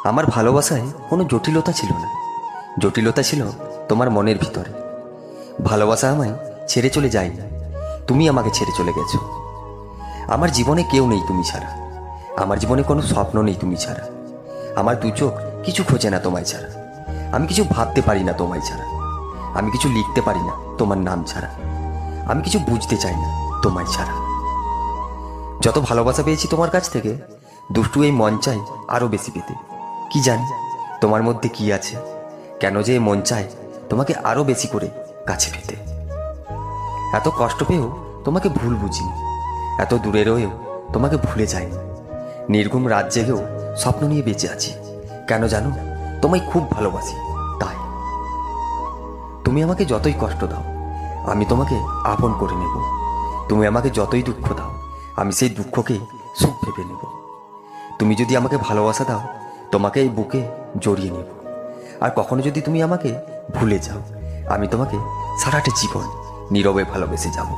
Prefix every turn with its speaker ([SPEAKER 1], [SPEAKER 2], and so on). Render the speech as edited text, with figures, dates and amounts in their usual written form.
[SPEAKER 1] আমার ভালোবাসায় কোনো জটিলতা ছিল না, জটিলতা ছিল তোমার মনের ভিতরে। ভালোবাসা আমায় ছেড়ে চলে যায়নি, তুমি আমাকে ছেড়ে চলে গেছো। আমার জীবনে কেউ নেই তুমি ছাড়া, আমার জীবনে কোনো স্বপ্ন নেই তুমি ছাড়া। আমার দু চোখ কিছু খোঁজে না তোমায় ছাড়া, আমি কিছু ভাবতে পারি না তোমায় ছাড়া, আমি কিছু লিখতে পারি না তোমার নাম ছাড়া, আমি কিছু বুঝতে চাই না তোমায় ছাড়া। যত ভালোবাসা পেয়েছি তোমার কাছ থেকে, দুষ্টু এই মন চাই আরও বেশি পেতে। কি জানি তোমার মধ্যে কি আছে, কেন যে এই মন চায় তোমাকে আরও বেশি করে কাছে পেতে। এত কষ্ট পেয়েও তোমাকে ভুল বুঝিনি, এত দূরে রয়েও তোমাকে ভুলে যাইনি। নির্ঘুম রাত জেগেও স্বপ্ন নিয়ে বেঁচে আছি, কেন জানো? তোমায় খুব ভালোবাসি তাই। তুমি আমাকে যতই কষ্ট দাও, আমি তোমাকে আপন করে নেব। তুমি আমাকে যতই দুঃখ দাও, আমি সেই দুঃখকে সুখ ভেবে নেব। তুমি যদি আমাকে ভালোবাসা দাও, তোমাকে এই বুকে জড়িয়ে নেব। আর কখনো যদি তুমি আমাকে ভুলে যাও, আমি তোমাকে সারাটা জীবন নীরবে ভালোবেসে যাব।